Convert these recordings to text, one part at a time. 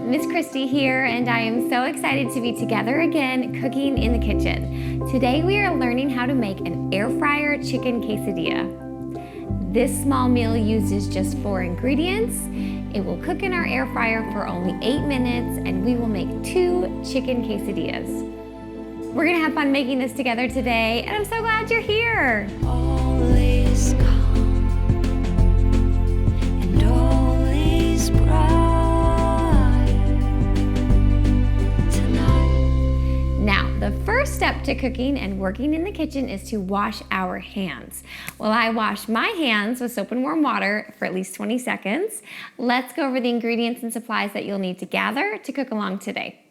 Miss Kristi here, and I am so excited to be together again cooking in the kitchen. Today we are learning how to make an air fryer chicken quesadilla. This small meal uses just 4 ingredients. It will cook in our air fryer for only 8 minutes, and we will make 2 chicken quesadillas. We're gonna have fun making this together today, and I'm so glad you're here. All is calm and all is bright tonight. Now, the first step to cooking and working in the kitchen is to wash our hands. Well, I wash my hands with soap and warm water for at least 20 seconds. Let's go over the ingredients and supplies that you'll need to gather to cook along today.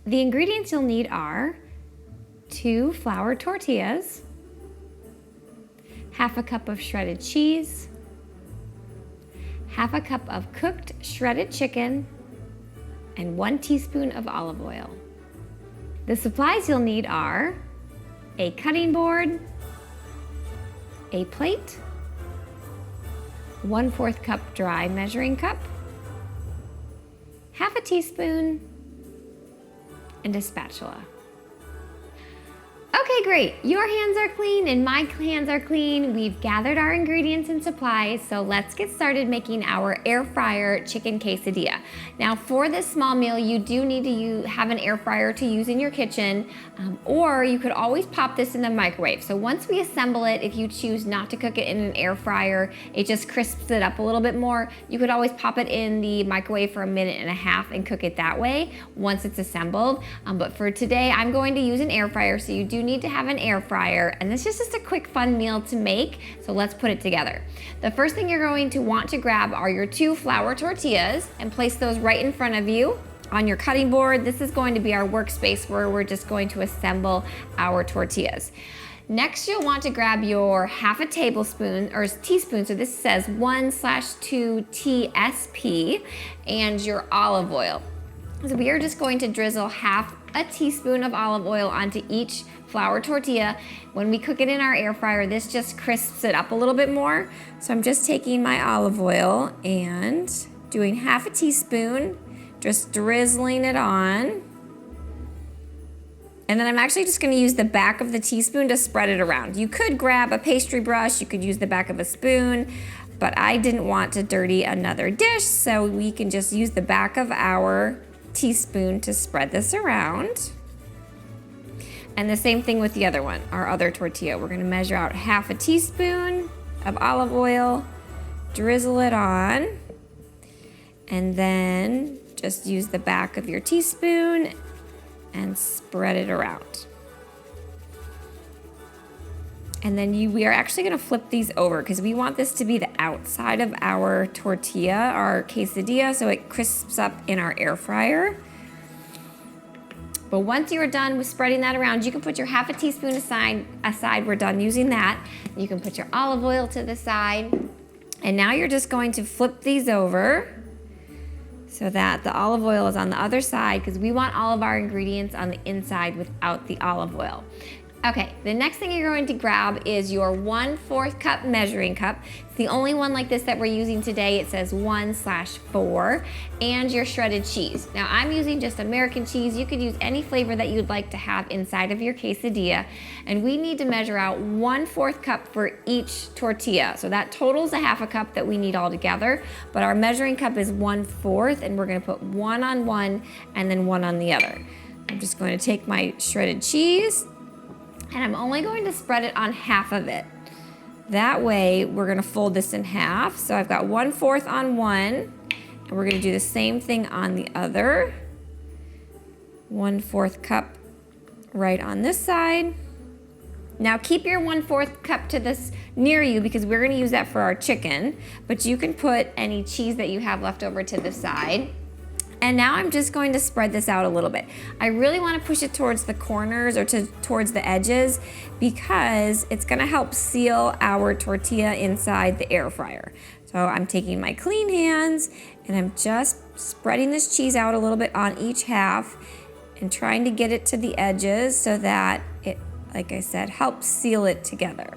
The ingredients you'll need are 2 flour tortillas, half a cup of shredded cheese, half a cup of cooked shredded chicken, and 1 teaspoon of olive oil. The supplies you'll need are a cutting board, a plate, 1/4 cup dry measuring cup, half a teaspoon, and a spatula. Okay, great. Your hands are clean and my hands are clean. We've gathered our ingredients and supplies, so let's get started making our air fryer chicken quesadilla. Now, for this small meal, you do need to have an air fryer to use in your kitchen, or you could always pop this in the microwave. So once we assemble it, if you choose not to cook it in an air fryer, it just crisps it up a little bit more. You could always pop it in the microwave for 1.5 minutes and cook it that way once it's assembled. But for today, I'm going to use an air fryer, so you do need to have an air fryer, and this is just a quick fun meal to make, so let's put it together. The first thing you're going to want to grab are your 2 flour tortillas and place those right in front of you on your cutting board. This is going to be our workspace where we're just going to assemble our tortillas. Next, you'll want to grab your half a tablespoon or teaspoon, so this says 1/2 TSP, and your olive oil. So we are just going to drizzle half a teaspoon of olive oil onto each flour tortilla. When we cook it in our air fryer, this just crisps it up a little bit more. So I'm just taking my olive oil and doing half a teaspoon, just drizzling it on. And then I'm actually just gonna use the back of the teaspoon to spread it around. You could grab a pastry brush, you could use the back of a spoon, but I didn't want to dirty another dish, so we can just use the back of our teaspoon to spread this around. And the same thing with the other one, our other tortilla. We're gonna measure out half a teaspoon of olive oil, drizzle it on, and then just use the back of your teaspoon and spread it around. And then we are actually gonna flip these over because we want this to be the outside of our tortilla, our quesadilla, so it crisps up in our air fryer. But once you are done with spreading that around, you can put your half a teaspoon aside. We're done using that. You can put your olive oil to the side. And now you're just going to flip these over so that the olive oil is on the other side, because we want all of our ingredients on the inside without the olive oil. Okay, the next thing you're going to grab is your 1/4 cup measuring cup. It's the only one like this that we're using today. It says 1/4, and your shredded cheese. Now I'm using just American cheese. You could use any flavor that you'd like to have inside of your quesadilla. And we need to measure out 1/4 cup for each tortilla. So that totals a half a cup that we need all together, but our measuring cup is 1/4, and we're gonna put 1 on one and then 1 on the other. I'm just going to take my shredded cheese, and I'm only going to spread it on half of it. That way, we're gonna fold this in half. So I've got 1/4 on one, and we're gonna do the same thing on the other. 1/4 cup right on this side. Now keep your 1/4 cup to this near you because we're gonna use that for our chicken, but you can put any cheese that you have left over to the side. And now I'm just going to spread this out a little bit. I really want to push it towards the corners or towards the edges because it's gonna help seal our tortilla inside the air fryer. So I'm taking my clean hands and I'm just spreading this cheese out a little bit on each half and trying to get it to the edges so that it, like I said, helps seal it together.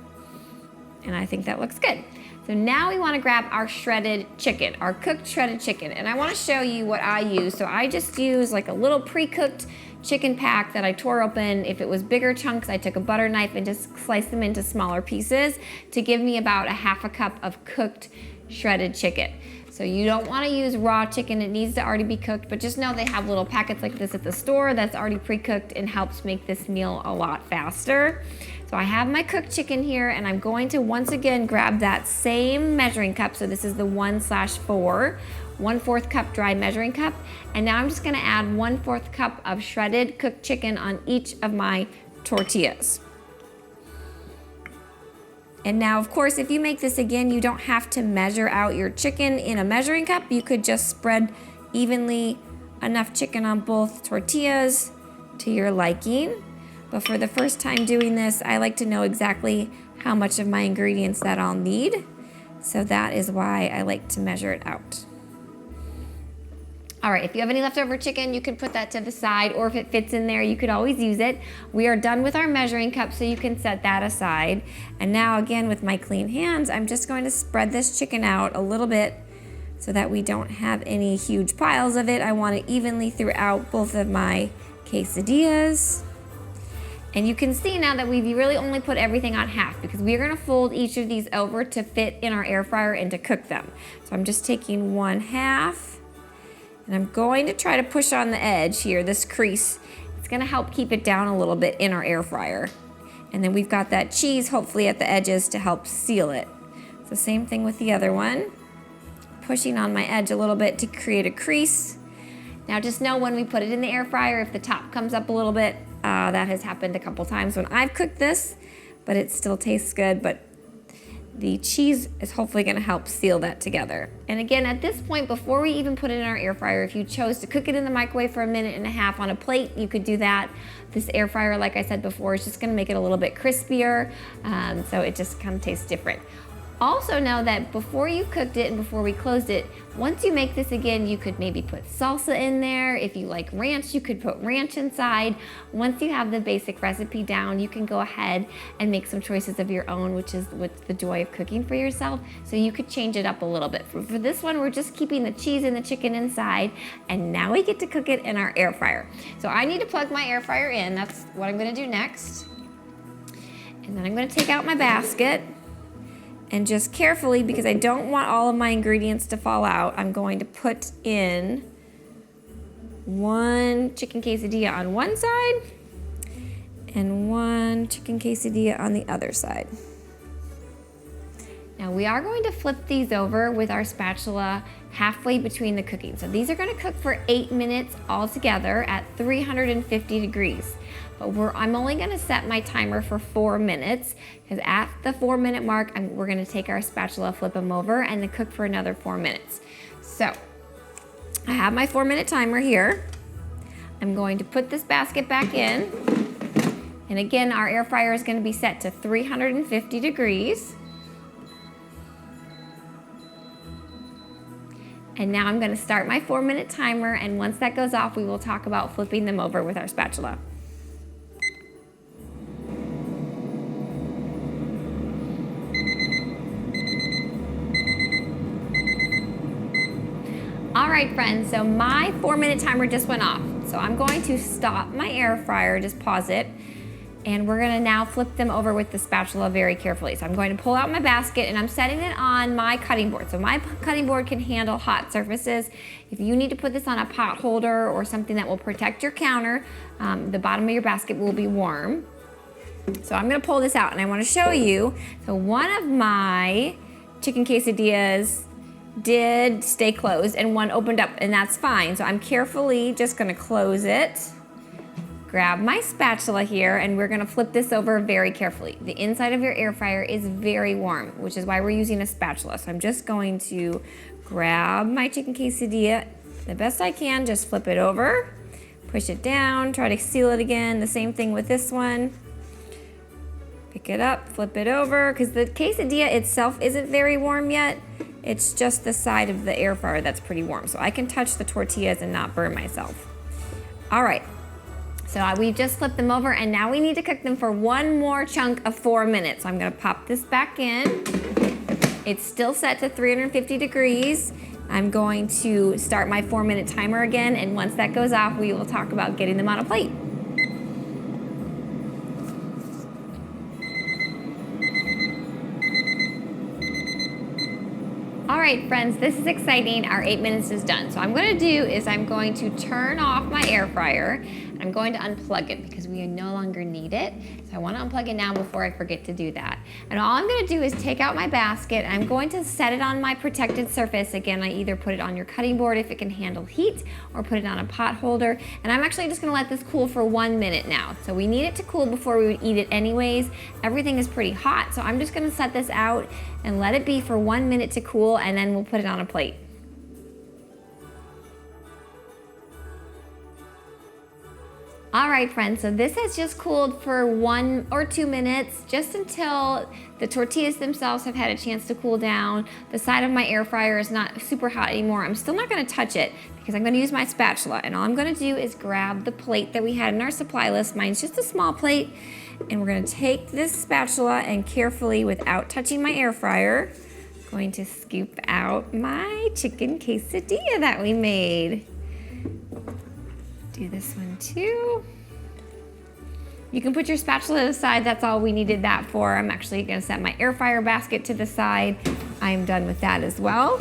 And I think that looks good. So now we want to grab our shredded chicken, our cooked shredded chicken. And I want to show you what I use. So I just use like a little pre-cooked chicken pack that I tore open. If it was bigger chunks, I took a butter knife and just sliced them into smaller pieces to give me about a half a cup of cooked shredded chicken. So you don't want to use raw chicken, it needs to already be cooked, but just know they have little packets like this at the store that's already pre-cooked and helps make this meal a lot faster. So I have my cooked chicken here, and I'm going to once again grab that same measuring cup. So this is the 1/4, 1/4 cup dry measuring cup. And now I'm just gonna add 1/4 cup of shredded cooked chicken on each of my tortillas. And now, of course, if you make this again, you don't have to measure out your chicken in a measuring cup. You could just spread evenly enough chicken on both tortillas to your liking. But for the first time doing this, I like to know exactly how much of my ingredients that I'll need. So that is why I like to measure it out. All right, if you have any leftover chicken, you can put that to the side, or if it fits in there, you could always use it. We are done with our measuring cup, so you can set that aside. And now again, with my clean hands, I'm just going to spread this chicken out a little bit so that we don't have any huge piles of it. I want it evenly throughout both of my quesadillas. And you can see now that we've really only put everything on half, because we're gonna fold each of these over to fit in our air fryer and to cook them. So I'm just taking 1/2. And I'm going to try to push on the edge here, this crease. It's gonna help keep it down a little bit in our air fryer. And then we've got that cheese hopefully at the edges to help seal it. So same thing with the other one. Pushing on my edge a little bit to create a crease. Now just know when we put it in the air fryer, if the top comes up a little bit, that has happened a couple times when I've cooked this, but it still tastes good. But the cheese is hopefully gonna help seal that together. And again, at this point, before we even put it in our air fryer, if you chose to cook it in the microwave for 1.5 minutes on a plate, you could do that. This air fryer, like I said before, is just gonna make it a little bit crispier, so it just kind of tastes different. Also know that before you cooked it and before we closed it, once you make this again, you could maybe put salsa in there. If you like ranch, you could put ranch inside. Once you have the basic recipe down, you can go ahead and make some choices of your own, which is what's the joy of cooking for yourself. So you could change it up a little bit. For this one, we're just keeping the cheese and the chicken inside, and now we get to cook it in our air fryer. So I need to plug my air fryer in. That's what I'm gonna do next. And then I'm gonna take out my basket. And just carefully, because I don't want all of my ingredients to fall out, I'm going to put in 1 chicken quesadilla on one side and 1 chicken quesadilla on the other side. Now we are going to flip these over with our spatula halfway between the cooking. So these are gonna cook for 8 minutes all together at 350 degrees. But I'm only gonna set my timer for 4 minutes, because at the 4-minute mark, we're gonna take our spatula, flip them over, and then cook for another 4 minutes. So I have my 4-minute timer here. I'm going to put this basket back in. And again, our air fryer is gonna be set to 350 degrees. And now I'm gonna start my 4-minute timer, and once that goes off, we will talk about flipping them over with our spatula. All right, friends, so my 4-minute timer just went off. So I'm going to stop my air fryer, just pause it, and we're gonna now flip them over with the spatula very carefully. So I'm going to pull out my basket, and I'm setting it on my cutting board. So my cutting board can handle hot surfaces. If you need to put this on a pot holder or something that will protect your counter, the bottom of your basket will be warm. So I'm gonna pull this out, and I wanna show you. So one of my chicken quesadillas did stay closed and one opened up, and that's fine. So I'm carefully just gonna close it, grab my spatula here, and we're gonna flip this over very carefully. The inside of your air fryer is very warm, which is why we're using a spatula. So I'm just going to grab my chicken quesadilla the best I can, just flip it over, push it down, try to seal it again. The same thing with this one. Pick it up, flip it over, because the quesadilla itself isn't very warm yet. It's just the side of the air fryer that's pretty warm. So I can touch the tortillas and not burn myself. All right, so we've just flipped them over, and now we need to cook them for one more chunk of 4 minutes. So I'm gonna pop this back in. It's still set to 350 degrees. I'm going to start my 4-minute timer again, and once that goes off, we will talk about getting them on a plate. All right, friends, this is exciting. Our 8 minutes is done. So what I'm gonna do is I'm going to turn off my air fryer. I'm going to unplug it because we no longer need it. So I wanna unplug it now before I forget to do that. And all I'm gonna do is take out my basket. I'm going to set it on my protected surface. Again, I either put it on your cutting board if it can handle heat, or put it on a pot holder. And I'm actually just gonna let this cool for 1 minute now. So we need it to cool before we would eat it anyways. Everything is pretty hot, so I'm just gonna set this out and let it be for 1 minute to cool, and then we'll put it on a plate. All right, friends, so this has just cooled for 1 or 2 minutes, just until the tortillas themselves have had a chance to cool down. The side of my air fryer is not super hot anymore. I'm still not gonna touch it because I'm gonna use my spatula, and all I'm gonna do is grab the plate that we had in our supply list. Mine's just a small plate, and we're gonna take this spatula and carefully, without touching my air fryer, going to scoop out my chicken quesadilla that we made. Do this one too. You can put your spatula to the side. That's all we needed that for. I'm actually gonna set my air fryer basket to the side. I am done with that as well.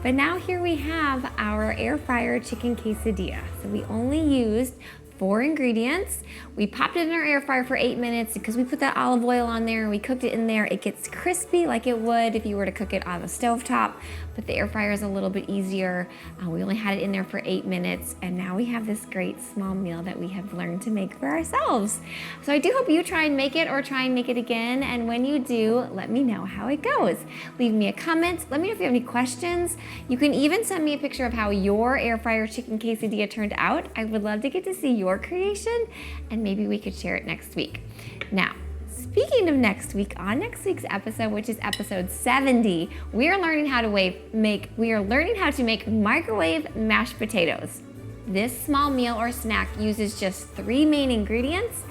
But now here we have our air fryer chicken quesadilla. So we only used 4 ingredients. We popped it in our air fryer for 8 minutes because we put that olive oil on there and we cooked it in there. It gets crispy like it would if you were to cook it on the stovetop, but the air fryer is a little bit easier. We only had it in there for 8 minutes, and now we have this great small meal that we have learned to make for ourselves. So I do hope you try and make it, or try and make it again, and when you do, let me know how it goes. Leave me a comment. Let me know if you have any questions. You can even send me a picture of how your air fryer chicken quesadilla turned out. I would love to get to see your creation, and maybe we could share it next week. Now, speaking of next week, on next week's episode, which is episode 70, we are learning how to make microwave mashed potatoes. This small meal or snack uses just 3 main ingredients,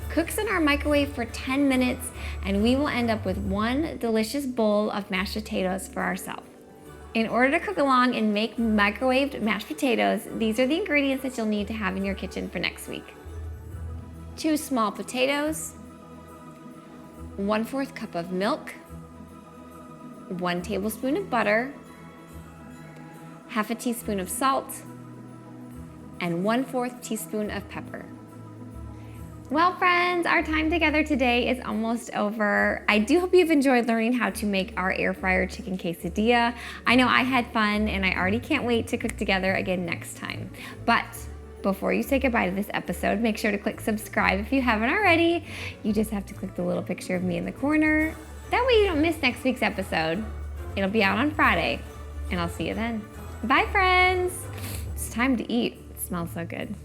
cooks in our microwave for 10 minutes, and we will end up with 1 delicious bowl of mashed potatoes for ourselves. In order to cook along and make microwaved mashed potatoes, these are the ingredients that you'll need to have in your kitchen for next week. 2 small potatoes, 1/4 cup of milk, 1 tablespoon of butter, 1/2 teaspoon of salt, and 1/4 teaspoon of pepper. Well, friends, our time together today is almost over. I do hope you've enjoyed learning how to make our air fryer chicken quesadilla. I know I had fun, and I already can't wait to cook together again next time. But before you say goodbye to this episode, make sure to click subscribe if you haven't already. You just have to click the little picture of me in the corner. That way you don't miss next week's episode. It'll be out on Friday, and I'll see you then. Bye, friends. It's time to eat. It smells so good.